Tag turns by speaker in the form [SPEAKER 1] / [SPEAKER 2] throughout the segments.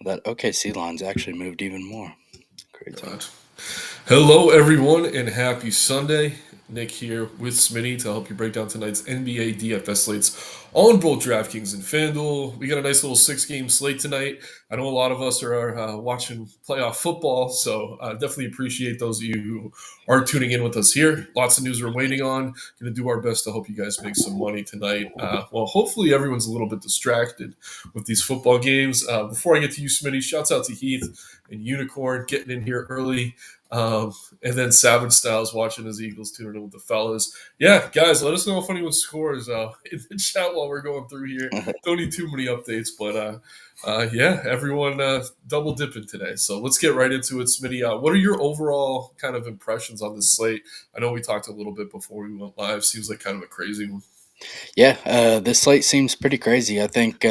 [SPEAKER 1] that OKC line's actually moved even more. Crazy.
[SPEAKER 2] God. Hello, everyone, and happy Sunday. Nick here with Smitty to help you break down tonight's NBA DFS slates on both DraftKings and FanDuel. We got a nice little six-game slate tonight. I know a lot of us are watching playoff football, so definitely appreciate those of you who are tuning in with us here. Lots of news we're waiting on. Going to do our best to help you guys make some money tonight. Hopefully everyone's a little bit distracted with these football games. Before I get to you, Smitty, shouts out to Heath and Unicorn getting in here early. And then Savage Styles watching his Eagles, tuning in with the fellas. Yeah, guys, let us know if anyone scores in the chat while we're going through here. Don't need too many updates, but yeah, everyone double dipping today. So let's get right into it, Smitty. What are your overall kind of impressions on this slate? I know we talked a little bit before we went live. Seems like kind of a crazy one.
[SPEAKER 1] Yeah, this slate seems pretty crazy. I think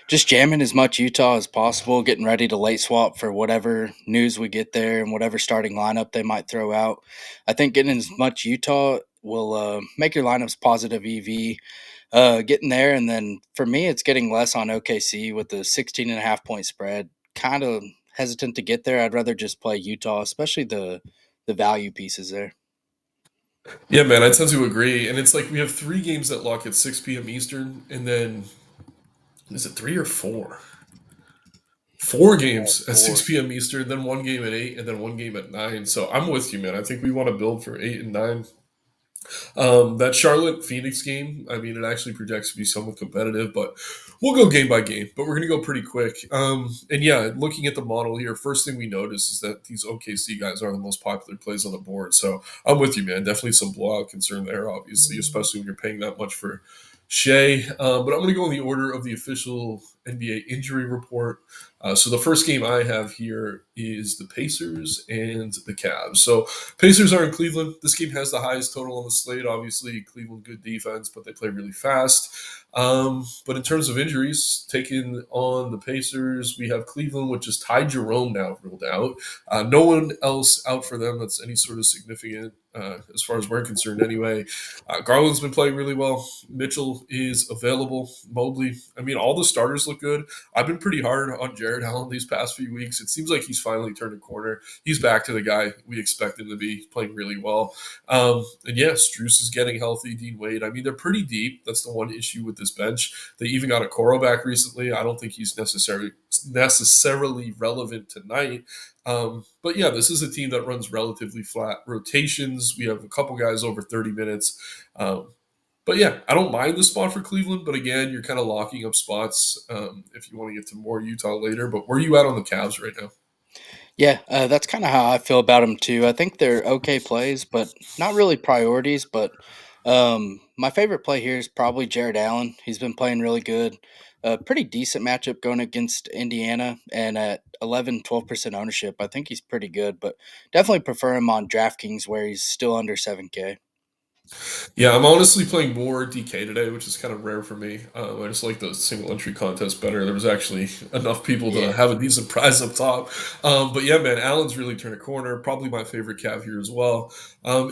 [SPEAKER 1] just jamming as much Utah as possible, getting ready to late swap for whatever news we get there and whatever starting lineup they might throw out. I think getting as much Utah will make your lineups positive EV. Getting there, and then for me, it's getting less on OKC with the 16.5 point spread. Kind of hesitant to get there. I'd rather just play Utah, especially the value pieces there.
[SPEAKER 2] Yeah, man, I tend to agree. And it's like we have three games that lock at 6 p.m. Eastern, and then is it three or four? Four games at
[SPEAKER 1] Four.
[SPEAKER 2] 6 p.m. Eastern, then one game at 8, and then one game at 9. So I'm with you, man. I think we want to build for 8 and 9. That Charlotte Phoenix game, I mean, it actually projects to be somewhat competitive, but we'll go game by game. But we're going to go pretty quick. And yeah, looking at the model here, first thing we notice is that these OKC guys are the most popular plays on the board. So I'm with you, man. Definitely some blowout concern there, obviously, especially when you're paying that much for Shea. But I'm going to go in the order of the official NBA injury report. So the first game I have here is the Pacers and the Cavs. So Pacers are in Cleveland. This game has the highest total on the slate. Obviously, Cleveland good defense, but they play really fast. But in terms of injuries, taking on the Pacers, we have Cleveland, which is Ty Jerome now ruled out. No one else out for them that's any sort of significant, as far as we're concerned anyway. Garland's been playing really well. Mitchell is available. Mobley, I mean, all the starters look good. I've been pretty hard on Jared Allen these past few weeks. It seems like he's finally turned a corner. He's back to the guy we expect him to be, playing really well. And yeah, Strus is getting healthy. Dean Wade. I mean, they're pretty deep. That's the one issue with this bench. They even got a Coro back recently. I don't think he's necessarily relevant tonight. But yeah, this is a team that runs relatively flat rotations. We have a couple guys over 30 minutes. But yeah, I don't mind the spot for Cleveland. But again, you're kind of locking up spots if you want to get to more Utah later. But where are you at on the Cavs right now?
[SPEAKER 1] Yeah, that's kind of how I feel about them too. I think they're okay plays, but not really priorities. But my favorite play here is probably Jared Allen. He's been playing really good. Pretty decent matchup going against Indiana, and at 11-12% ownership, I think he's pretty good. But definitely prefer him on DraftKings where he's still under 7K.
[SPEAKER 2] Yeah, I'm honestly playing more DK today, which is kind of rare for me. I just like the single entry contest better. There was actually enough people to
[SPEAKER 1] Yeah.
[SPEAKER 2] have a decent prize up top. But yeah, man, Allen's really turned a corner. Probably my favorite Cav here as well.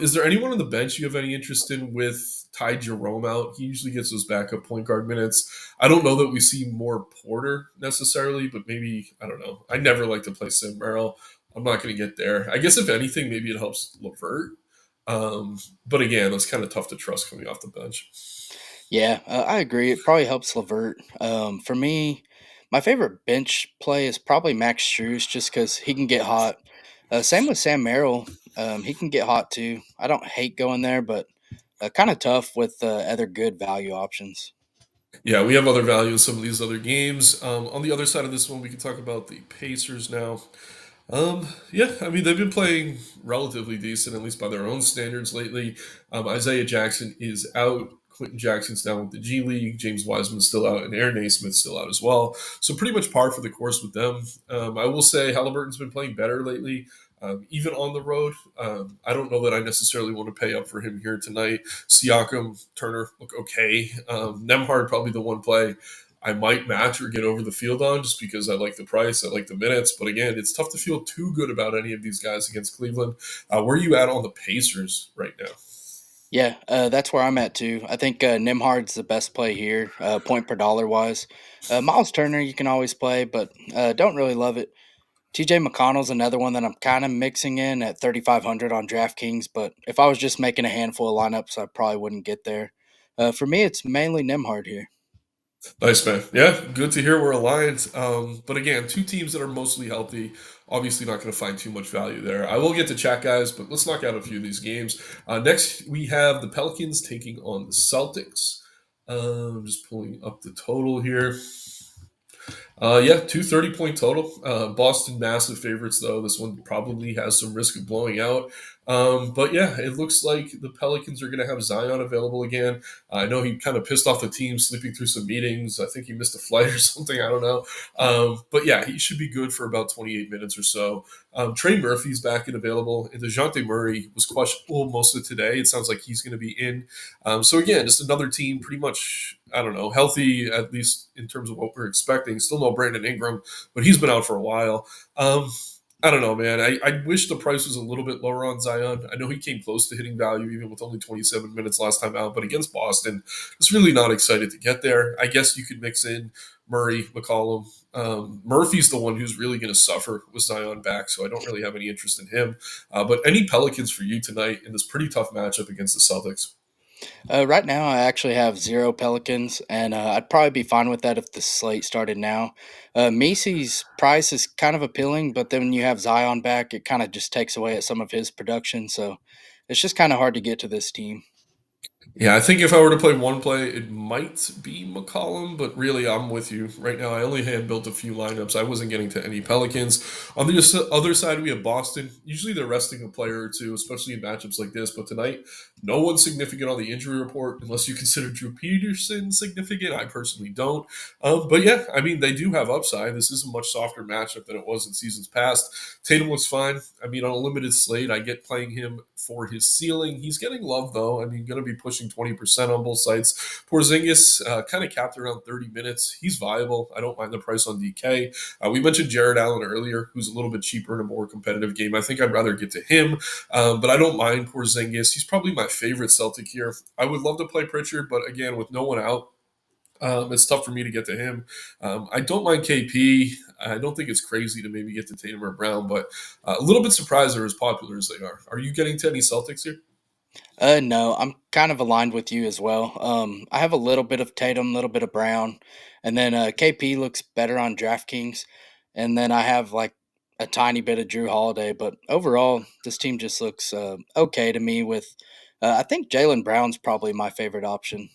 [SPEAKER 2] Is there anyone on the bench you have any interest in with Ty Jerome out? He usually gets those backup point guard minutes. I don't know that we see more Porter necessarily, but maybe, I don't know. I never like to play Sam Merrill. I'm not going to get there. I guess if anything, maybe it helps Levert. But again, it's kind of tough to trust coming off the bench.
[SPEAKER 1] Yeah, I agree. It probably helps Levert. For me, my favorite bench play is probably Max Strus just because he can get hot. Same with Sam Merrill. He can get hot too. I don't hate going there, but kind of tough with other good value options.
[SPEAKER 2] Yeah, we have other value in some of these other games. On the other side of this one, we can talk about the Pacers now. Yeah, I mean, they've been playing relatively decent, at least by their own standards lately. Isaiah Jackson is out. Quentin Jackson's down with the G League. James Wiseman's still out, and Aaron Naismith's still out as well. So pretty much par for the course with them. I will say Halliburton's been playing better lately, even on the road. I don't know that I necessarily want to pay up for him here tonight. Siakam, Turner look okay. Nemhard probably the one play I might match or get over the field on just because I like the price, I like the minutes. But again, it's tough to feel too good about any of these guys against Cleveland. Where are you at on the Pacers right now?
[SPEAKER 1] Yeah, that's where I'm at too. I think Nimhard's the best play here, point per dollar wise. Miles Turner you can always play, but don't really love it. TJ McConnell's another one that I'm kind of mixing in at 3,500 on DraftKings, but if I was just making a handful of lineups, I probably wouldn't get there. For me, it's mainly Nimhard here.
[SPEAKER 2] Nice, man. Yeah, good to hear we're aligned. But again, two teams that are mostly healthy. Obviously, not going to find too much value there. I will get to chat, guys, but let's knock out a few of these games. Next, we have the Pelicans taking on the Celtics. Just pulling up the total here. Yeah, 230-point total. Boston massive favorites though. This one probably has some risk of blowing out. But yeah, it looks like the Pelicans are going to have Zion available again. I know he kind of pissed off the team, sleeping through some meetings. I think he missed a flight or something. I don't know. But yeah, he should be good for about 28 minutes or so. Trey Murphy's back and available, and DeJounte Murray was questionable most of today. It sounds like he's going to be in. So again, just another team pretty much, I don't know, healthy, at least in terms of what we're expecting. Still no Brandon Ingram, but he's been out for a while. I don't know, man. I wish the price was a little bit lower on Zion. I know he came close to hitting value even with only 27 minutes last time out, but against Boston, it's really not excited to get there. I guess you could mix in Murray, McCollum. Murphy's the one who's really going to suffer with Zion back, so I don't really have any interest in him. But any Pelicans for you tonight in this pretty tough matchup against the Celtics?
[SPEAKER 1] Right now, I actually have zero Pelicans, and I'd probably be fine with that if the slate started now. Macy's price is kind of appealing, but then when you have Zion back, it kind of just takes away at some of his production. So it's just kind of hard to get to this team.
[SPEAKER 2] Yeah, I think if I were to play one play, it might be McCollum, but really, I'm with you. Right now, I only had built a few lineups. I wasn't getting to any Pelicans. On the other side, we have Boston. Usually, they're resting a player or two, especially in matchups like this. But tonight, no one significant on the injury report, unless you consider Drew Peterson significant. I personally don't. But yeah, I mean, they do have upside. This is a much softer matchup than it was in seasons past. Tatum looks fine. I mean, on a limited slate, I get playing him for his ceiling. He's getting love, though. I mean, going to be pushing 20% on both sites. Porzingis kind of capped around 30 minutes. He's viable. I don't mind the price on DK. We mentioned Jared Allen earlier, who's a little bit cheaper in a more competitive game. I think I'd rather get to him, but I don't mind Porzingis. He's probably my favorite Celtic here. I would love to play Pritchard, but again, with no one out, it's tough for me to get to him. I don't mind KP. I don't think it's crazy to maybe get to Tatum or Brown, but a little bit surprised they're as popular as they are. Are you getting to any Celtics here?
[SPEAKER 1] No, I'm kind of aligned with you as well. I have a little bit of Tatum, a little bit of Brown, and then KP looks better on DraftKings, and then I have like a tiny bit of Drew Holiday. But overall, this team just looks okay to me. With I think Jalen Brown's probably my favorite option.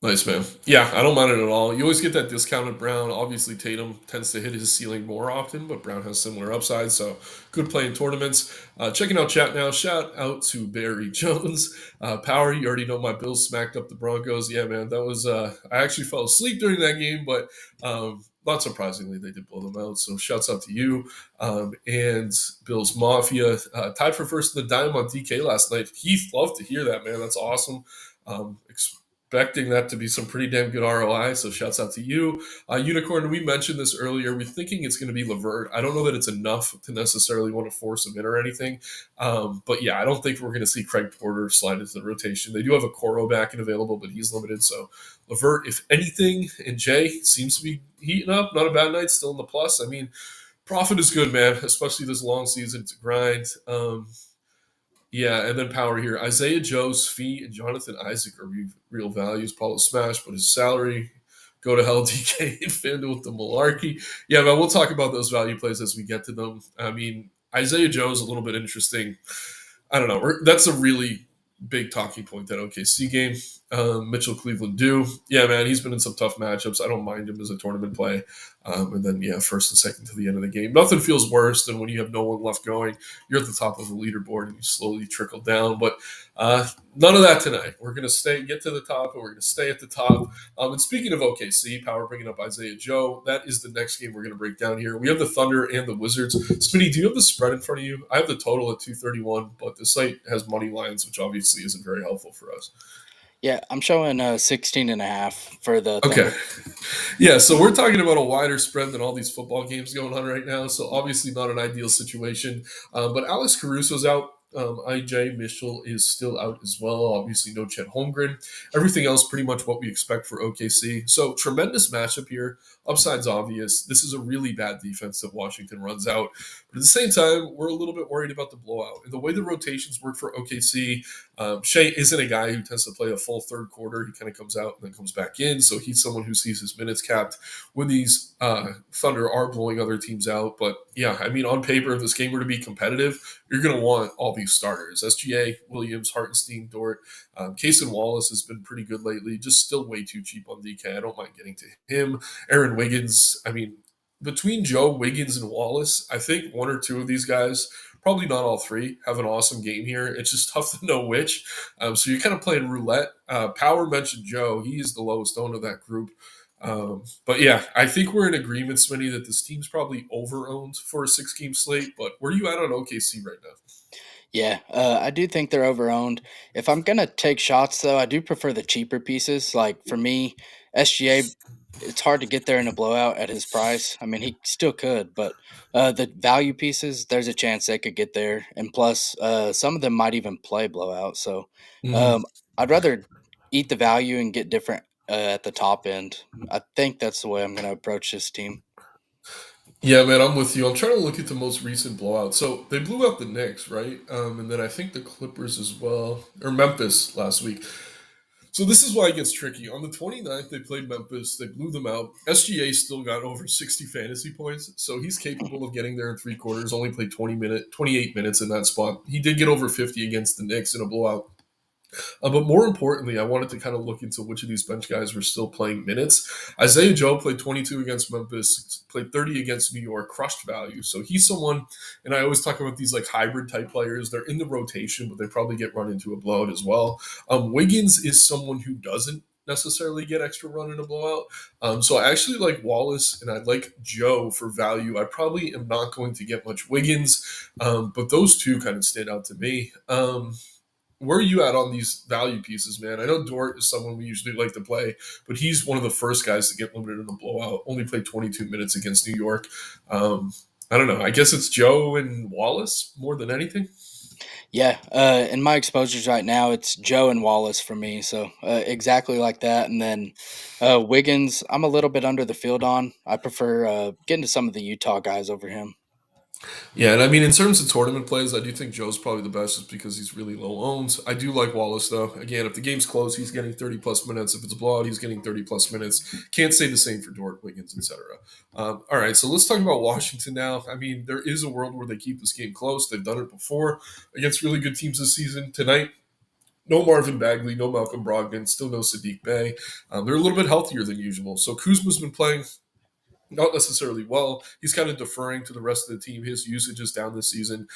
[SPEAKER 2] Nice, man. Yeah, I don't mind it at all. You always get that discounted Brown. Obviously, Tatum tends to hit his ceiling more often, but Brown has similar upside, so good play in tournaments. Checking out chat now. Shout out to Barry Jones. Power, you already know my Bills smacked up the Broncos. Yeah, man, that was. I actually fell asleep during that game, but not surprisingly, they did blow them out. So shouts out to you. And Bills Mafia tied for first in the dime on DK last night. Heath, love to hear that, man. That's awesome. Expecting that to be some pretty damn good ROI. So shouts out to you. Unicorn, we mentioned this earlier. We're thinking it's going to be Levert. I don't know that it's enough to necessarily want to force him in or anything. But yeah, I don't think we're going to see Craig Porter slide into the rotation. They do have a Coro back and available, but he's limited. So Levert, if anything, and Jay seems to be heating up. Not a bad night, still in the plus. I mean, profit is good, man, especially this long season to grind. Yeah, and then power here. Isaiah Joe's fee and Jonathan Isaac are real values. Paulo Smash, but his salary, go to hell, DK, and FanDuel with the malarkey. Yeah, man, we'll talk about those value plays as we get to them. I mean, Isaiah Joe's a little bit interesting. I don't know. That's a really big talking point, that OKC game. Mitchell Cleveland do. Yeah, man, he's been in some tough matchups. I don't mind him as a tournament play. And then, yeah, first and second to the end of the game. Nothing feels worse than when you have no one left going. You're at the top of the leaderboard and you slowly trickle down. But none of that tonight. We're going to get to the top, and we're going to stay at the top. And speaking of OKC, Power bringing up Isaiah Joe, that is the next game we're going to break down here. We have the Thunder and the Wizards. Smitty, do you have the spread in front of you? I have the total at 231, but the site has money lines, which obviously isn't very helpful for us.
[SPEAKER 1] Yeah, I'm showing 16 and a half for the
[SPEAKER 2] Okay.
[SPEAKER 1] Thunder.
[SPEAKER 2] Yeah, so we're talking about a wider spread than all these football games going on right now. So obviously not an ideal situation. But Alex Caruso's out. IJ Mitchell is still out as well. Obviously, no Chet Holmgren. Everything else, pretty much what we expect for OKC. So, tremendous matchup here. Upside's obvious. This is a really bad defense that Washington runs out. But at the same time, we're a little bit worried about the blowout. And the way the rotations work for OKC, Shea isn't a guy who tends to play a full third quarter. He kind of comes out and then comes back in. So, he's someone who sees his minutes capped when these Thunder are blowing other teams out. But yeah, I mean, on paper, if this game were to be competitive, you're going to want all these starters. SGA, Williams, Hartenstein, Dort. Kaysen Wallace has been pretty good lately, just still way too cheap on DK. I don't mind getting to him. Aaron Wiggins, I mean, between Joe, Wiggins, and Wallace, I think one or two of these guys, probably not all three, have an awesome game here. It's just tough to know which. So you're kind of playing roulette. Power mentioned Joe. He is the lowest owned of that group. But yeah, I think we're in agreement, Smitty, that this team's probably over-owned for a six-game slate. But where are you at on OKC right now?
[SPEAKER 1] Yeah, I do think they're overowned. If I'm gonna take shots, though, I do prefer the cheaper pieces. Like for me, SGA, it's hard to get there in a blowout at his price. I mean, he still could, but the value pieces, there's a chance they could get there, and plus, some of them might even play blowout. So,
[SPEAKER 2] Mhm.
[SPEAKER 1] um, I'd rather eat the value and get different at the top end. I think that's the way I'm gonna approach this team.
[SPEAKER 2] Yeah, man, I'm with you. I'm trying to look at the most recent blowout. So they blew out the Knicks, right? And then I think the Clippers as well, or Memphis last week. So this is why it gets tricky. On the 29th, they played Memphis. They blew them out. SGA still got over 60 fantasy points, so he's capable of getting there in three quarters. Only played 28 minutes in that spot. He did get over 50 against the Knicks in a blowout. But more importantly, I wanted to kind of look into which of these bench guys were still playing minutes. Isaiah Joe played 22 against Memphis, played 30 against New York, crushed value. So he's someone, and I always talk about these like hybrid type players. They're in the rotation, but they probably get run into a blowout as well. Wiggins is someone who doesn't necessarily get extra run in a blowout. So I actually like Wallace and I like Joe for value. I probably am not going to get much Wiggins, but those two kind of stand out to me. Where are you at on these value pieces, man? I know Dort is someone we usually like to play, but he's one of the first guys to get limited in a blowout. Only played 22 minutes against New York. Um, I don't know. I guess it's Joe and Wallace more than anything.
[SPEAKER 1] Yeah, in my exposures right now, it's Joe and Wallace for me. So exactly like that. And then Wiggins, I'm a little bit under the field on. I prefer getting to some of the Utah guys over him.
[SPEAKER 2] Yeah, and I mean, in terms of tournament plays, I do think Joe's probably the best just because he's really low owned. I do like Wallace, though. Again, if the game's close, he's getting 30 plus minutes. If it's a blowout, he's getting 30 plus minutes. Can't say the same for Dort, Wiggins, etc. All right, so let's talk about Washington now. I mean, there is a world where they keep this game close. They've done it before against really good teams this season. Tonight, no Marvin Bagley, no Malcolm Brogdon, still no Sadiq Bey. They're a little bit healthier than usual. So Kuzma's been playing not necessarily well. He's kind of deferring to the rest of the team. His usage is down this season.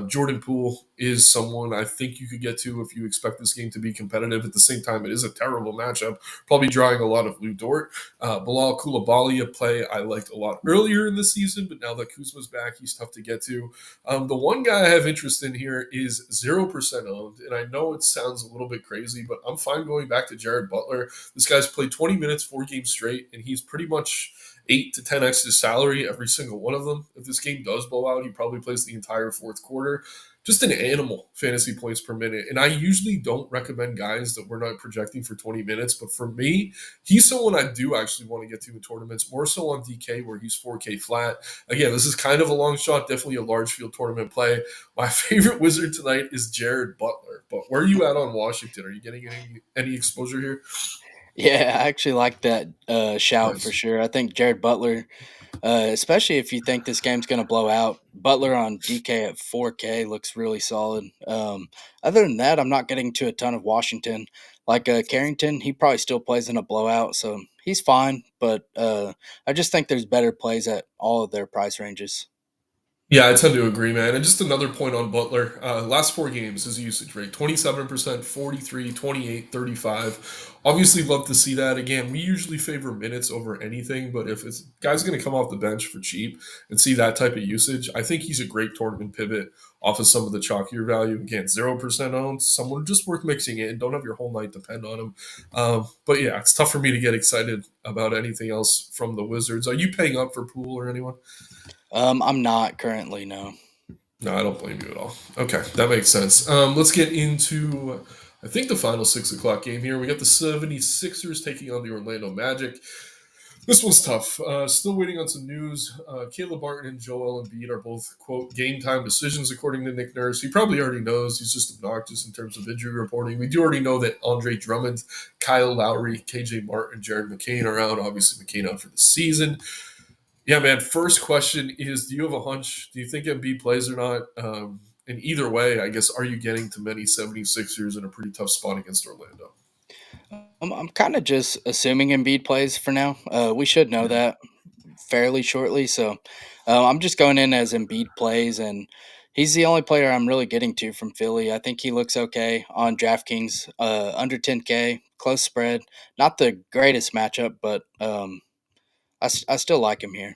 [SPEAKER 2] Jordan Poole is someone I think you could get to if you expect this game to be competitive. At the same time, it is a terrible matchup, probably drawing a lot of Lou Dort. Bilal Koulibaly, a play I liked a lot earlier in the season, but now that Kuzma's back, he's tough to get to. The one guy I have interest in here is 0% owned, and I know it sounds a little bit crazy, but I'm fine going back to Jared Butler. This guy's played 20 minutes, 4 games straight, and he's pretty much 8 to 10x his salary every single one of them. If this game does blow out, he probably plays the entire fourth quarter. Just an animal fantasy points per minute. And I usually don't recommend guys that we're not projecting for 20 minutes. But for me, he's someone I do actually want to get to in tournaments, more so on DK where he's 4K flat. Again, this is kind of a long shot, definitely a large field tournament play. My favorite wizard tonight is Jared Butler. But where are you at on Washington? Are you getting any exposure here?
[SPEAKER 1] Yeah, I actually like that shout for
[SPEAKER 2] Nice.
[SPEAKER 1] sure. I think Jared Butler, especially if you think this game's going to blow out, Butler on DK at 4K looks really solid. Other than that, I'm not getting to a ton of Washington. Like Carrington, he probably still plays in a blowout, so he's fine. But I just think there's better plays at all of their price ranges.
[SPEAKER 2] Yeah, I tend to agree, man. And just another point on Butler. Last 4 games, his usage rate 27%, 43, 28, 35. Obviously, love to see that. Again, we usually favor minutes over anything, but if it's guy's going to come off the bench for cheap and see that type of usage, I think he's a great tournament pivot off of some of the chalkier value. Again, 0% owned, someone just worth mixing in. Don't have your whole night depend on him. But yeah, it's tough for me to get excited about anything else from the Wizards. Are you paying up for Poole or anyone?
[SPEAKER 1] I'm not currently, no.
[SPEAKER 2] No, I don't blame you at all. Okay, that makes sense. Let's get into, I think, the final 6 o'clock game here. We got the 76ers taking on the Orlando Magic. This one's tough. Still waiting on some news. Caleb Martin and Joel Embiid are both, quote, game time decisions, according to Nick Nurse. He probably already knows. He's just obnoxious in terms of injury reporting. We do already know that Andre Drummond, Kyle Lowry, KJ Martin, Jared McCain are out. Obviously, McCain out for the season. Yeah, man. First question is, do you have a hunch? Do you think Embiid plays or not? And either way, I guess, are you getting to many 76ers in a pretty tough spot against Orlando?
[SPEAKER 1] I'm kind of just assuming Embiid plays for now. We should know
[SPEAKER 2] Yeah.
[SPEAKER 1] that fairly shortly. So I'm just going in as Embiid plays, and he's the only player I'm really getting to from Philly. I think he looks okay on DraftKings, under 10K, close spread. Not the greatest matchup, but I still like him here.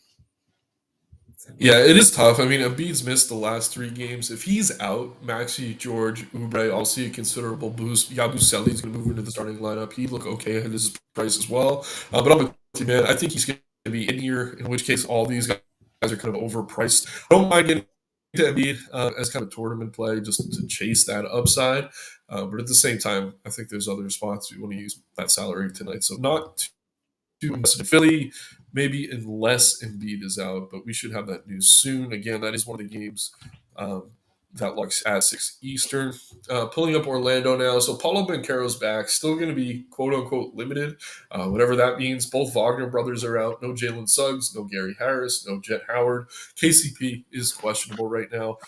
[SPEAKER 2] Yeah, it is tough. I mean, Embiid's missed the last 3 games. If he's out, Maxi, George, Oubre, I'll see a considerable boost. Yabusele's going to move into the starting lineup. He'd look okay at his price as well. But I'm with you, man. I think he's going to be in here, in which case all these guys are kind of overpriced. I don't mind getting to Embiid as kind of tournament play just to chase that upside. But at the same time, I think there's other spots we want to use that salary tonight. So not too invested in Philly, maybe unless Embiid is out, but we should have that news soon. Again, that is one of the games um, that looks at 6 Eastern. Pulling up Orlando now. So Paulo Banchero's back, still going to be quote unquote limited, whatever that means. Both Wagner brothers are out. No Jalen Suggs, no Gary Harris, no Jet Howard. KCP is questionable right now.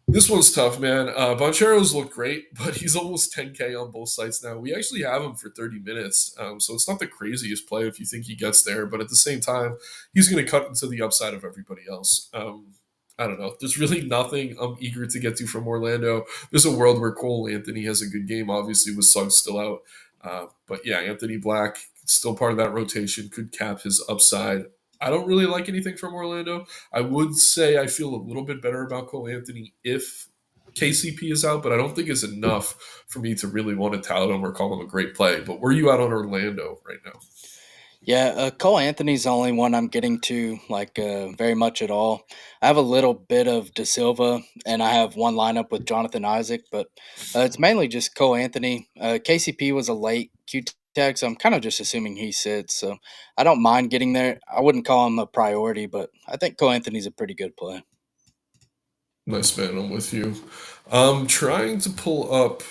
[SPEAKER 2] This one's tough, man. Bonchero's look great, but he's almost 10K on both sites now. We actually have him for 30 minutes, so it's not the craziest play if you think he gets there, but at the same time, he's going to cut into the upside of everybody else. I don't know. There's really nothing I'm eager to get to from Orlando. There's a world where Cole Anthony has a good game, obviously, with Suggs still out. But yeah, Anthony Black, still part of that rotation, could cap his upside. I don't really like anything from Orlando. I would say I feel a little bit better about Cole Anthony if KCP is out, but I don't think it's enough for me to really want to tout him or call him a great play. But where are you out on Orlando right now?
[SPEAKER 1] Yeah, Cole Anthony's the only one I'm getting to like very much at all. I have a little bit of De Silva, and I have one lineup with Jonathan Isaac, but it's mainly just Cole Anthony. KCP was a late Q tag, so I'm kind of just assuming he sits. So I don't mind getting there. I wouldn't call him a priority, but I think Cole Anthony's a pretty good play.
[SPEAKER 2] Nice, man. I'm with you. I'm trying to pull up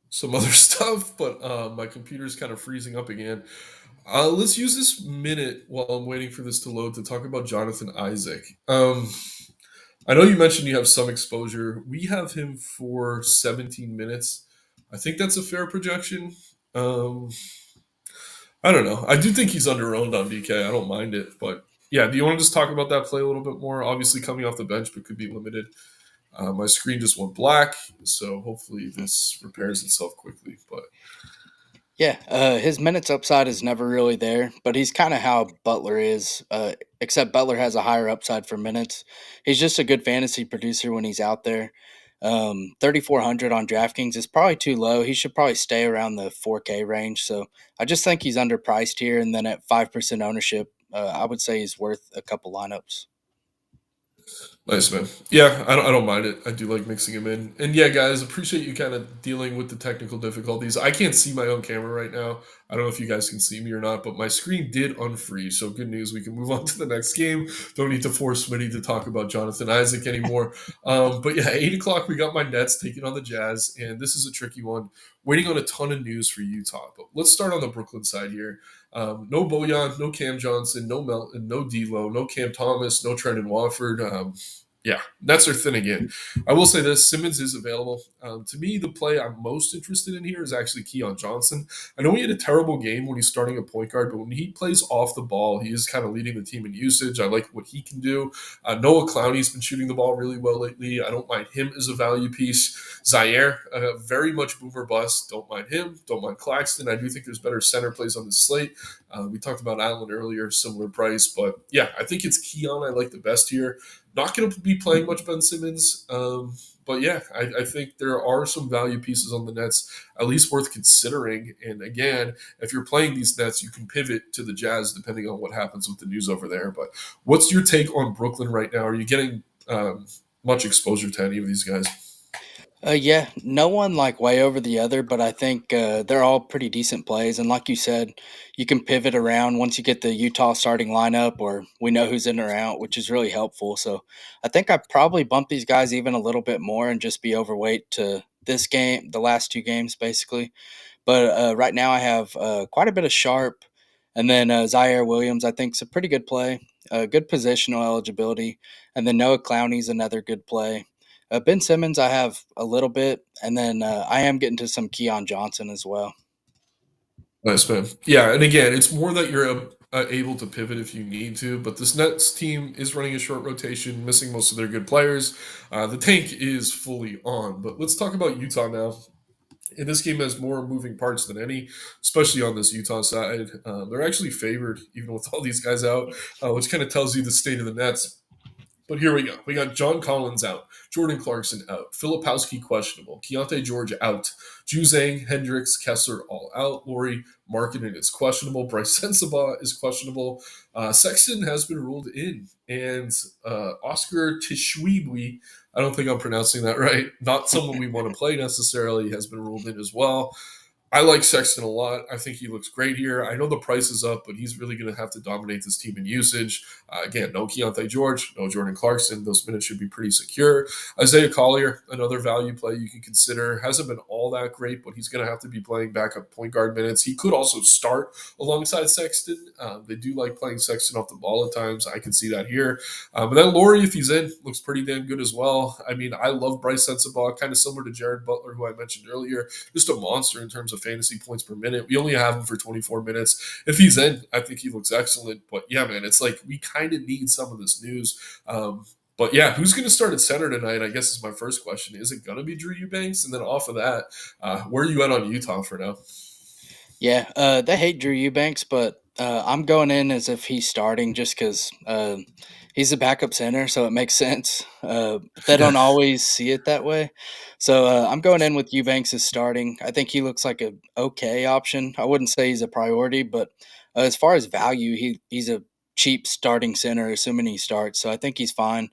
[SPEAKER 2] some other stuff, but my computer's kind of freezing up again. Let's use this minute while I'm waiting for this to load to talk about Jonathan Isaac. I know you mentioned you have some exposure. We have him for 17 minutes. I think that's a fair projection. Um, I don't know. I do think he's under owned on DK. I don't mind it, but yeah. Do you want to just talk about that play a little bit more? Obviously, coming off the bench, but could be limited. My screen just went black, so hopefully this repairs itself quickly. But
[SPEAKER 1] Yeah, his minutes upside is never really there, but he's kind of how Butler is, except Butler has a higher upside for minutes. He's just a good fantasy producer when he's out there. 3,400 on DraftKings is probably too low. He should probably stay around the 4K range. So I just think he's underpriced here. And then at 5% ownership, I would say he's worth a couple lineups.
[SPEAKER 2] nice, man. Yeah, I don't mind it. I do like mixing them in. And yeah, guys, appreciate you kind of dealing with the technical difficulties. I can't see my own camera right now. I don't know if you guys can see me or not, but my screen did unfreeze. So good news. We can move on to the next game. Don't need to force Smitty to talk about Jonathan Isaac anymore. But yeah, 8 o'clock, we got my Nets taking on the Jazz. And this is a tricky one. Waiting on a ton of news for Utah. But let's start on the Brooklyn side here. No Bojan, no Cam Johnson, no Melton, no D'Lo, no Cam Thomas, no Trendon Watford. Yeah, Nets are thin again. I will say this: Simmons is available. To me, the play I'm most interested in here is actually Keon Johnson. I know he had a terrible game when he's starting a point guard, but when he plays off the ball, he is kind of leading the team in usage. I like what he can do. Noah Clowney's been shooting the ball really well lately. I don't mind him as a value piece. Zaire, very much boomer bust. Don't mind him. Don't mind Claxton. I do think there's better center plays on the slate. We talked about Allen earlier, similar price, but yeah, I think it's Keon I like the best here. Not going to be playing much Ben Simmons. But yeah, I think there are some value pieces on the Nets, at least worth considering. And again, if you're playing these Nets, you can pivot to the Jazz depending on what happens with the news over there. But what's your take on Brooklyn right now? Are you getting um, much exposure to any of these guys.
[SPEAKER 1] Yeah, no one like way over the other, but I think they're all pretty decent plays. And like you said, you can pivot around once you get the Utah starting lineup, or we know who's in or out, which is really helpful. So I think I probably bump these guys even a little bit more and just be overweight to this game, the last two games, basically. But right now, I have quite a bit of Sharp, and then Zaire Williams. I think is a pretty good play, good positional eligibility, and then Noah Clowney's another good play. Ben Simmons, I have a little bit, and then I am getting to some Keon Johnson as well.
[SPEAKER 2] Nice, man. Yeah, and again, it's more that you're able to pivot if you need to. But this Nets team is running a short rotation, missing most of their good players. The tank is fully on. But let's talk about Utah now. And this game has more moving parts than any, especially on this Utah side. They're actually favored, even with all these guys out, which kind of tells you the state of the Nets. But here we go. We got John Collins out, Jordan Clarkson out, Filipowski questionable, Keontae George out, Juzang, Hendricks, Kessler all out, Laurie Markkinen is questionable, Bryce Sensabaugh is questionable, Sexton has been ruled in, and Oscar Tishwibwe, I don't think I'm pronouncing that right, not someone we want to play necessarily, has been ruled in as well. I like Sexton a lot. I think he looks great here. I know the price is up, but he's really going to have to dominate this team in usage. Again, no Keontae George, no Jordan Clarkson. Those minutes should be pretty secure. Isaiah Collier, another value play you can consider. Hasn't been all that great, but he's going to have to be playing backup point guard minutes. He could also start alongside Sexton. They do like playing Sexton off the ball at times. I can see that here. But then Laurie, if he's in, looks pretty damn good as well. I mean, I love Bryce Sensabaugh, kind of similar to Jared Butler, who I mentioned earlier. Just a monster in terms of fantasy points per minute. We only have him for 24 minutes. If he's in, I think he looks excellent. But yeah, man, it's like we kind of need some of this news. But yeah, who's going to start at center tonight? I guess is my first question. Is it going to be Drew Eubanks? And then off of that, where are you at on Utah for now?
[SPEAKER 1] Yeah, they hate Drew Eubanks, but I'm going in as if he's starting just because he's a backup center, so it makes sense. They
[SPEAKER 2] Yeah.
[SPEAKER 1] don't always see it that way. So I'm going in with Eubanks as starting. I think he looks like a okay option. I wouldn't say he's a priority, but as far as value, he's a cheap starting center, assuming he starts. So I think he's fine.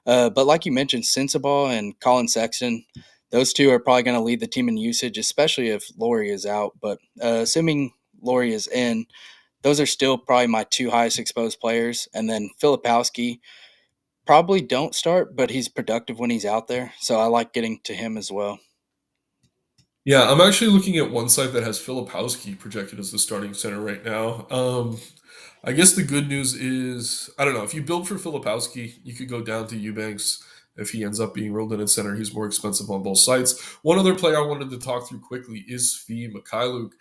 [SPEAKER 1] But like you mentioned, Sensabaugh and Colin Sexton, those two are probably going to lead the team in usage, especially if Laurie is out. But assuming Laurie is in, those are still probably my two highest exposed players. And then Filipowski probably don't start, but he's productive when he's out there. So I like getting to him as well.
[SPEAKER 2] Yeah, I'm actually looking at one site that has Filipowski projected as the starting center right now. I guess the good news is I don't know if you build for Filipowski, you could go down to Eubanks if he ends up being rolled in at center. He's more expensive on both sides. One other player I wanted to talk through quickly is Fee Mikhailuk.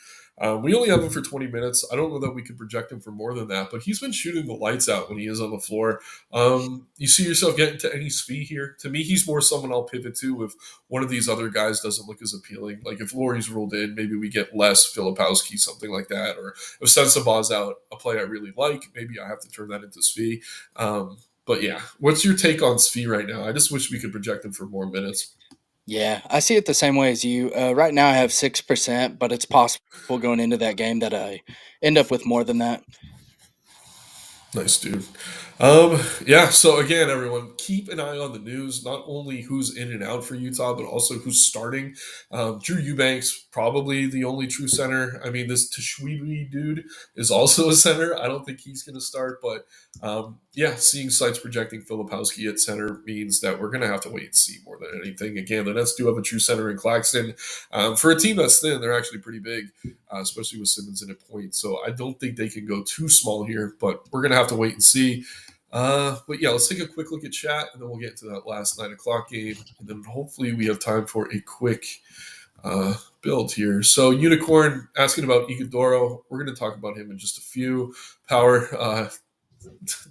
[SPEAKER 2] We only have him for 20 minutes. I don't know that we could project him for more than that, but he's been shooting the lights out when he is on the floor. You see yourself getting to any Fee here? To me, he's more someone I'll pivot to if one of these other guys doesn't look as appealing. Like if Laurie's ruled in, maybe we get less Filipowski, something like that. Or if Sensabaw's out, a play I really like, maybe I have to turn that into Svi. But yeah, what's your take on Svi right now? I just wish we could project him for more minutes.
[SPEAKER 1] Yeah, I see it the same way as you. Right now I have 6%, but it's possible going into that game that I end up with more than that.
[SPEAKER 2] Nice, dude. Yeah, so again, everyone, keep an eye on the news, not only who's in and out for Utah, but also who's starting. Drew Eubanks, probably the only true center. I mean, this Tashwibi dude is also a center. I don't think he's going to start, but yeah, seeing sites projecting Filipowski at center means that we're going to have to wait and see more than anything. Again, the Nets do have a true center in Claxton. For a team that's thin, they're actually pretty big, especially with Simmons in a point. So I don't think they can go too small here, but we're going to have to wait and see. But yeah, let's take a quick look at chat, and then we'll get to that last 9 o'clock game, and then hopefully we have time for a quick build here. So Unicorn asking about Iguodaro. We're going to talk about him in just a few. Power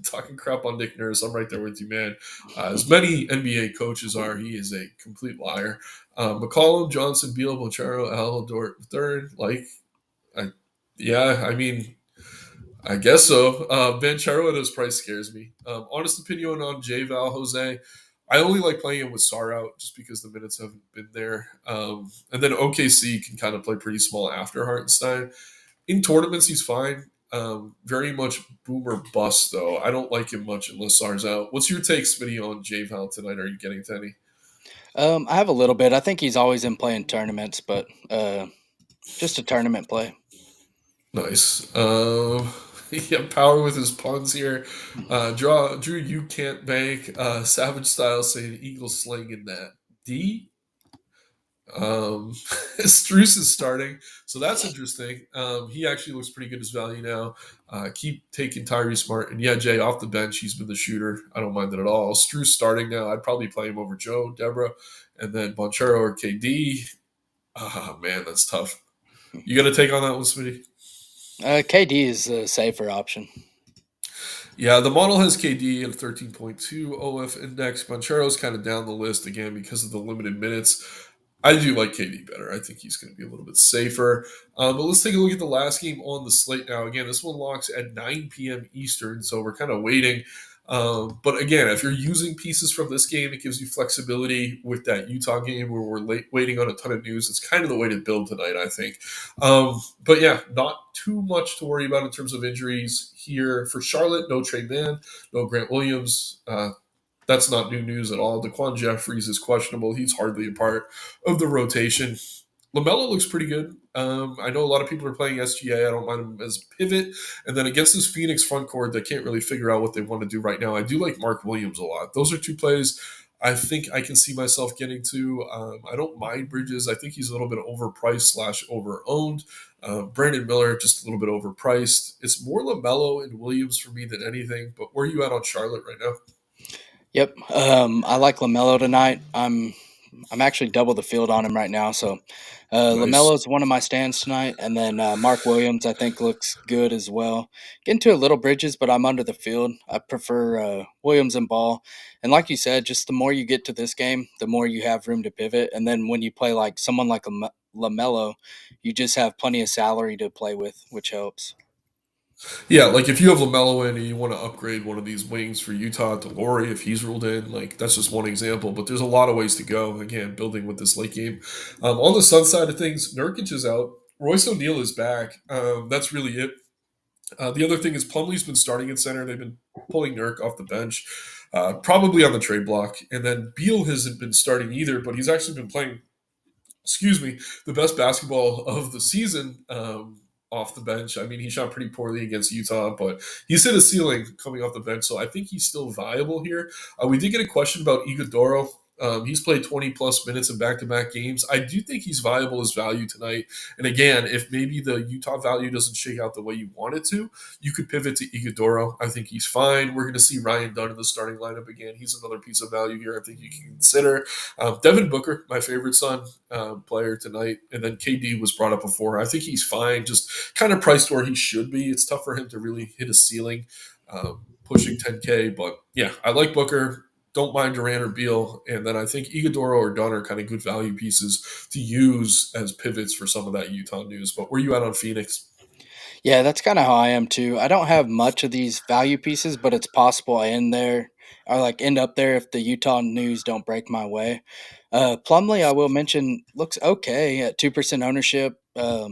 [SPEAKER 2] talking crap on Nick Nurse. I'm right there with you, man. As many NBA coaches are, he is a complete liar. McCollum, Johnson, Beal, Bocharo, Al, Dort, third. Like, I, yeah, I mean, I guess so. Banchero at his price scares me. Honest opinion on J Val Jose. I only like playing him with Sar out just because the minutes haven't been there. And then OKC can kind of play pretty small after Hartenstein. In tournaments, he's fine. Very much boomer bust, though. I don't like him much unless Sar's out. What's your take, Smitty, on J Val tonight? Are you getting to any?
[SPEAKER 1] I have a little bit. I think he's always in playing tournaments, but just a tournament play.
[SPEAKER 2] Nice. Yeah, power with his puns here. Drew, you can't bank. Savage style saying Eagles slinging that. D. Struce is starting, so that's interesting. He actually looks pretty good as value now. Keep taking Tyree Smart, and yeah, Jay off the bench. He's been the shooter. I don't mind that at all. Struce starting now. I'd probably play him over Joe, Deborah, and then Bonchero or KD. Ah, man, that's tough. You got to take on that one, Smitty.
[SPEAKER 1] KD is a safer option.
[SPEAKER 2] Yeah, the model has KD at a 13.2 OF index. Bonchero's kind of down the list again because of the limited minutes. I do like KD better. I think he's going to be a little bit safer. But let's take a look at the last game on the slate now. Again, this one locks at 9 p.m. Eastern, so we're kind of waiting. But again, if you're using pieces from this game, it gives you flexibility with that Utah game where we're waiting on a ton of news. It's kind of the way to build tonight, I think. But yeah, not too much to worry about in terms of injuries here. For Charlotte, no Trey Mann, no Grant Williams. That's not new news at all. Daquan Jeffries is questionable. He's hardly a part of the rotation. LaMelo looks pretty good. I know a lot of people are playing SGA. I don't mind him as pivot. And then against this Phoenix front court, they can't really figure out what they want to do right now. I do like Mark Williams a lot. Those are two plays I think I can see myself getting to. I don't mind Bridges. I think he's a little bit overpriced slash over owned. Brandon Miller, just a little bit overpriced. It's more LaMelo and Williams for me than anything. But where are you at on Charlotte right now?
[SPEAKER 1] Yep. I like Lamelo tonight. I'm actually double the field on him right now. So
[SPEAKER 2] Nice.
[SPEAKER 1] Lamelo is one of my stands tonight, and then Mark Williams I think looks good as well. Get into a little Bridges, but I'm under the field. I prefer Williams and Ball. And like you said, just the more you get to this game, the more you have room to pivot. And then when you play like someone like Lamelo, you just have plenty of salary to play with, which helps.
[SPEAKER 2] Yeah, like if you have LaMelo in and you want to upgrade one of these wings for Utah to Laurie, if he's ruled in, like that's just one example. But there's a lot of ways to go. Again, building with this late game. On the Sun side of things, Nurkic is out. Royce O'Neal is back. That's really it. The other thing is Plumlee's been starting at center. They've been pulling Nurk off the bench, probably on the trade block. And then Beal hasn't been starting either, but he's actually been playing, excuse me, the best basketball of the season off the bench. I mean, he shot pretty poorly against Utah, but he's hit a ceiling coming off the bench, so I think he's still viable here. We did get a question about Iguodaro. He's played 20 plus minutes in back to back games. I do think he's viable as value tonight. And again, if maybe the Utah value doesn't shake out the way you want it to, you could pivot to Iguodaro. I think he's fine. We're going to see Ryan Dunn in the starting lineup again. He's another piece of value here I think you can consider. Devin Booker, my favorite son player tonight. And then KD was brought up before. I think he's fine, just kind of priced where he should be. It's tough for him to really hit a ceiling pushing 10K. But yeah, I like Booker. Don't mind Durant or Beal. And then I think Iguodaro or Dunn are kind of good value pieces to use as pivots for some of that Utah news. But where you at on Phoenix?
[SPEAKER 1] Yeah, that's kind of how I am too. I don't have much of these value pieces, but it's possible I end there or like end up there if the Utah news don't break my way. Plumlee, I will mention, looks okay at 2% ownership. No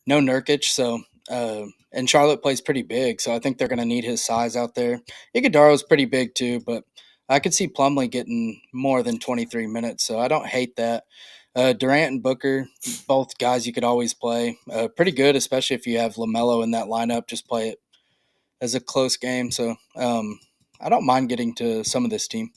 [SPEAKER 1] Nurkic, so and Charlotte plays pretty big, so I think they're going to need his size out there. Iguodaro's pretty big too, but I could see Plumlee getting more than 23 minutes, so I don't hate that. Durant and Booker, both guys you could always play. Pretty good, especially if you have LaMelo in that lineup. Just play it as a close game. So I don't mind getting to some of this team.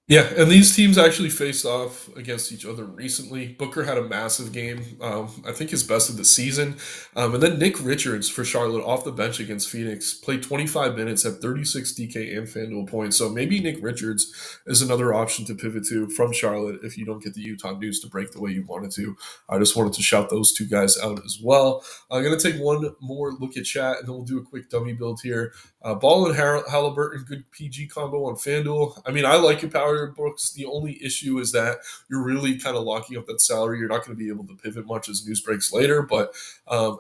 [SPEAKER 2] Yeah, and these teams actually faced off against each other recently. Booker had a massive game, I think his best of the season. And then Nick Richards for Charlotte off the bench against Phoenix played 25 minutes at 36 DK and FanDuel points. So maybe Nick Richards is another option to pivot to from Charlotte if you don't get the Utah news to break the way you wanted to. I just wanted to shout those two guys out as well. I'm going to take one more look at chat and then we'll do a quick dummy build here. Ball and Halliburton, good PG combo on FanDuel. I mean, I like your power books. The only issue is that you're really kind of locking up that salary. You're not going to be able to pivot much as news breaks later. But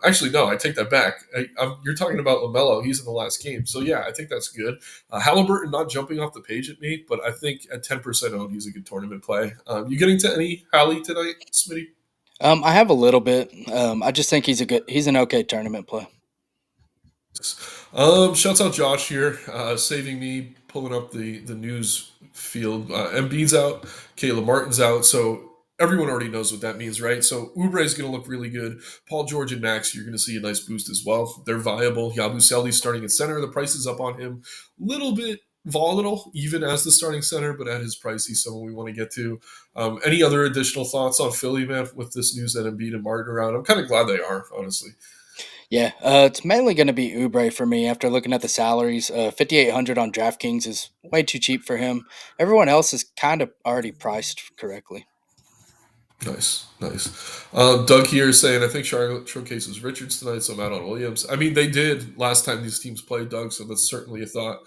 [SPEAKER 2] actually, no, I take that back. You're talking about LaMelo. He's in the last game. So, yeah, I think that's good. Halliburton not jumping off the page at me, but I think at 10% owned, he's a good tournament play. You getting to any Hallie tonight, Smitty?
[SPEAKER 1] I have a little bit. I just think he's an okay tournament play.
[SPEAKER 2] Shouts out Josh here, saving me, pulling up the news field. Embiid's out, Caleb Martin's out, so everyone already knows what that means, right? So Oubre is going to look really good. Paul George and Max, you're going to see a nice boost as well. They're viable. Yabusele's starting at center. The price is up on him, little bit volatile, even as the starting center, but at his price, he's someone we want to get to. Any other additional thoughts on Philly, man, with this news that Embiid and Martin are out? I'm kind of glad they are, honestly.
[SPEAKER 1] Yeah, it's mainly going to be Oubre for me after looking at the salaries. 5,800 on DraftKings is way too cheap for him. Everyone else is kind of already priced correctly.
[SPEAKER 2] Nice, nice. Doug here is saying, I think Charlotte showcases Richards tonight, so I'm out on Williams. I mean, they did last time these teams played, Doug, so that's certainly a thought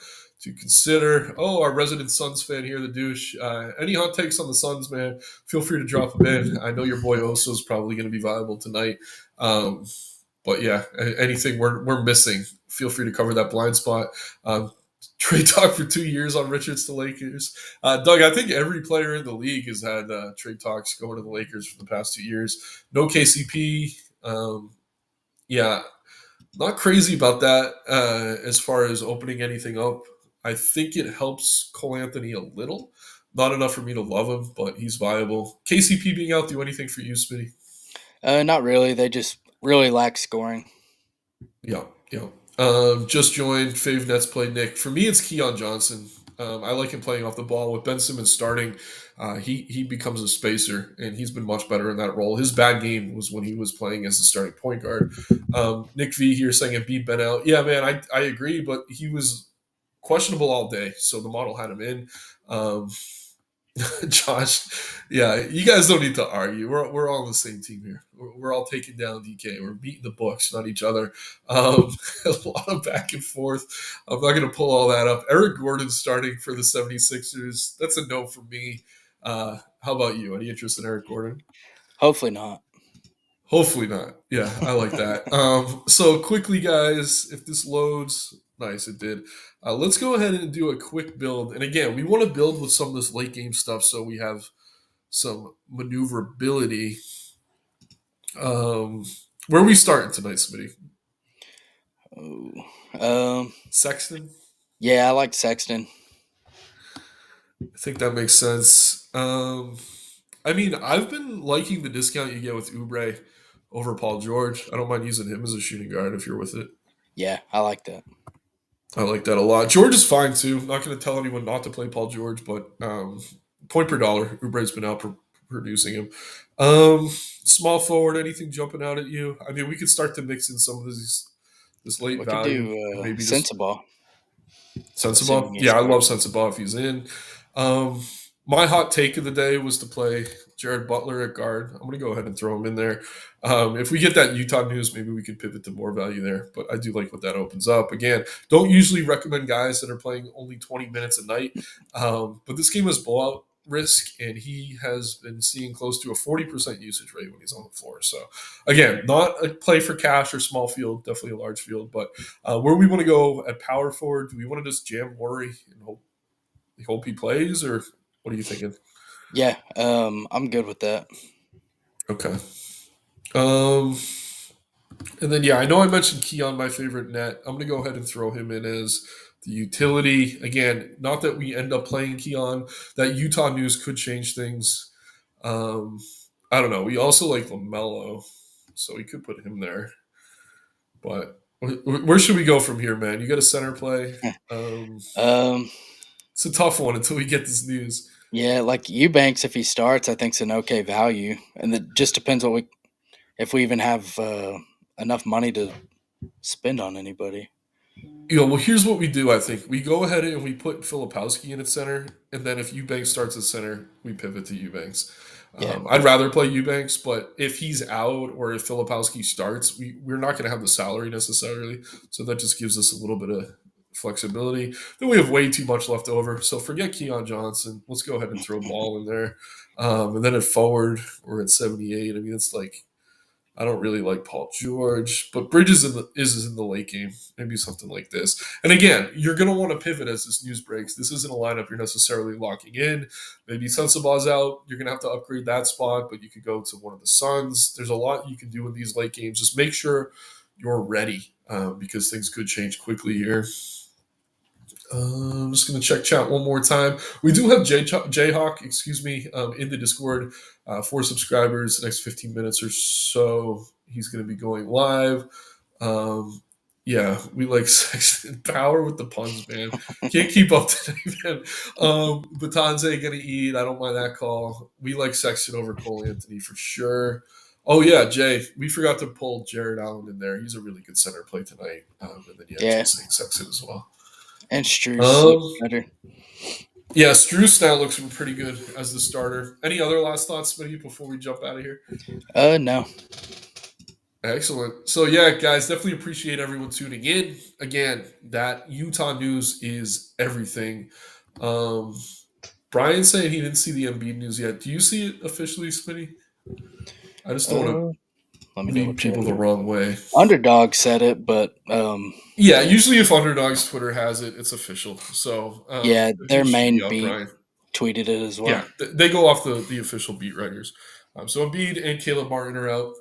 [SPEAKER 2] to consider. Oh, our resident Suns fan here, the douche. Any hot takes on the Suns, man? Feel free to drop them in. I know your boy Oso is probably going to be viable tonight. Um, but yeah, anything we're missing, feel free to cover that blind spot. Trade talk for 2 years on Richards to Lakers. Doug, I think every player in the league has had trade talks going to the Lakers for the past 2 years. No KCP. Yeah, not crazy about that as far as opening anything up. I think it helps Cole Anthony a little. Not enough for me to love him, but he's viable. KCP being out do anything for you, Smitty?
[SPEAKER 1] Not really. They just really lack scoring.
[SPEAKER 2] Yeah, yeah. Just joined. Fave Nets play Nick. For me, it's Keon Johnson. I like him playing off the ball with Ben Simmons starting. He becomes a spacer, and he's been much better in that role. His bad game was when he was playing as the starting point guard. Nick V here saying Embiid been out. Yeah, man, I agree, but he was questionable all day, so the model had him in. Um, Josh, yeah, you guys don't need to argue. We're all on the same team here. We're all taking down DK. We're beating the books, not each other. A lot of back and forth. I'm not going to pull all that up. Eric Gordon starting for the 76ers. That's a no for me. How about you? Any interest in Eric Gordon?
[SPEAKER 1] Hopefully not.
[SPEAKER 2] Hopefully not. Yeah, I like that. So quickly, guys, if this loads, nice, it did. Let's go ahead and do a quick build. And again, we want to build with some of this late game stuff so we have some maneuverability. Where are we starting tonight, Smitty?
[SPEAKER 1] Oh.
[SPEAKER 2] Sexton?
[SPEAKER 1] Yeah, I like Sexton.
[SPEAKER 2] I think that makes sense. I mean, I've been liking the discount you get with Oubre over Paul George. I don't mind using him as a shooting guard if you're with it.
[SPEAKER 1] Yeah, I like that.
[SPEAKER 2] I like that a lot. George is fine too. Not going to tell anyone not to play Paul George, but point per dollar, Oubre's been out producing him. Small forward, anything jumping out at you? I mean, we could start to mix in some of this late
[SPEAKER 1] We could
[SPEAKER 2] value
[SPEAKER 1] do
[SPEAKER 2] and maybe just
[SPEAKER 1] Sensabaugh, assuming
[SPEAKER 2] Sensabaugh.
[SPEAKER 1] he
[SPEAKER 2] Yeah, I love
[SPEAKER 1] starts.
[SPEAKER 2] Sensabaugh if he's in. Um, my hot take of the day was to play Jared Butler at guard. I'm going to go ahead and throw him in there. If we get that Utah news, maybe we could pivot to more value there. But I do like what that opens up. Again, don't usually recommend guys that are playing only 20 minutes a night. But this game has blowout risk, and he has been seeing close to a 40% usage rate when he's on the floor. So, again, not a play for cash or small field, definitely a large field. But where we want to go at power forward, do we want to just jam Worry and hope he plays, or what are you thinking?
[SPEAKER 1] Yeah, I'm good with that.
[SPEAKER 2] Okay. Um, and then yeah, I know I mentioned Keon, my favorite net. I'm gonna go ahead and throw him in as the utility again. Not that we end up playing Keon. That Utah news could change things. Um, I don't know. We also like Lamelo, so we could put him there. But where should we go from here, man? You got a center play. Um,
[SPEAKER 1] um,
[SPEAKER 2] it's a tough one until we get this news.
[SPEAKER 1] yeah, like Eubanks, if he starts, I think's an okay value, and it just depends what we if we even have enough money to spend on anybody.
[SPEAKER 2] Well, here's what we do. I think we go ahead and we put Filipowski in at center, and then if Eubanks starts at center, we pivot to Eubanks.
[SPEAKER 1] Yeah,
[SPEAKER 2] I'd rather play Eubanks, but if he's out or if Filipowski starts, we're not going to have the salary necessarily, so that just gives us a little bit of flexibility. Then we have way too much left over, so forget Keon Johnson. Let's go ahead and throw Ball in there, and then at forward we're at 78. I mean, it's like I don't really like Paul George, but Bridges is in the late game. Maybe something like this. And again, you're going to want to pivot as this news breaks. This isn't a lineup you're necessarily locking in. Maybe Sensabaw's out. You're going to have to upgrade that spot, but you could go to one of the Suns. There's a lot you can do in these late games. Just make sure you're ready, because things could change quickly here. I'm just going to check chat one more time. We do have Jayhawk, in the Discord for subscribers. The next 15 minutes or so, he's going to be going live. Um, yeah, we like Sexton. Power with the puns, man. Can't keep up today, man. Batanze going to eat. I don't mind that call. We like Sexton over Cole Anthony for sure. Oh, yeah, Jay. We forgot to pull Jared Allen in there. He's a really good center play tonight. And then, yeah,
[SPEAKER 1] Yeah,
[SPEAKER 2] Jay's saying Sexton as well.
[SPEAKER 1] and Struce looks
[SPEAKER 2] Um,
[SPEAKER 1] better.
[SPEAKER 2] yeah, Struce now looks pretty good as the starter. Any other last thoughts, Smitty, before we jump out of here?
[SPEAKER 1] No.
[SPEAKER 2] Excellent. So, yeah, guys, definitely appreciate everyone tuning in. Again, that Utah news is everything. Um, Brian saying he didn't see the Embiid news yet. Do you see it officially, Smitty? I just don't want
[SPEAKER 1] Uh,
[SPEAKER 2] to
[SPEAKER 1] Let me double
[SPEAKER 2] lead
[SPEAKER 1] check.
[SPEAKER 2] people the wrong way.
[SPEAKER 1] Underdog said it, but
[SPEAKER 2] Yeah,
[SPEAKER 1] yeah,
[SPEAKER 2] usually if Underdog's Twitter has it, it's official. So
[SPEAKER 1] yeah,
[SPEAKER 2] if
[SPEAKER 1] their
[SPEAKER 2] you shoot me
[SPEAKER 1] main
[SPEAKER 2] up,
[SPEAKER 1] beat
[SPEAKER 2] Brian.
[SPEAKER 1] tweeted it as well.
[SPEAKER 2] Yeah, they go off the official beat writers. So Embiid and Caleb Martin are out.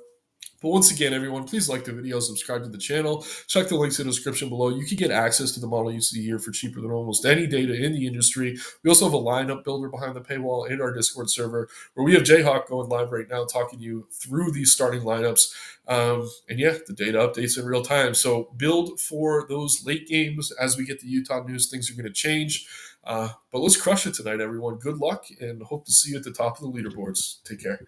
[SPEAKER 2] But once again, everyone, please like the video, subscribe to the channel, check the links in the description below. You can get access to the model you see here for cheaper than almost any data in the industry. We also have a lineup builder behind the paywall in our Discord server where we have Jayhawk going live right now, talking you through these starting lineups. And yeah, the data updates in real time. So build for those late games as we get the Utah news. Things are going to change. But let's crush it tonight, everyone. Good luck and hope to see you at the top of the leaderboards. Take care.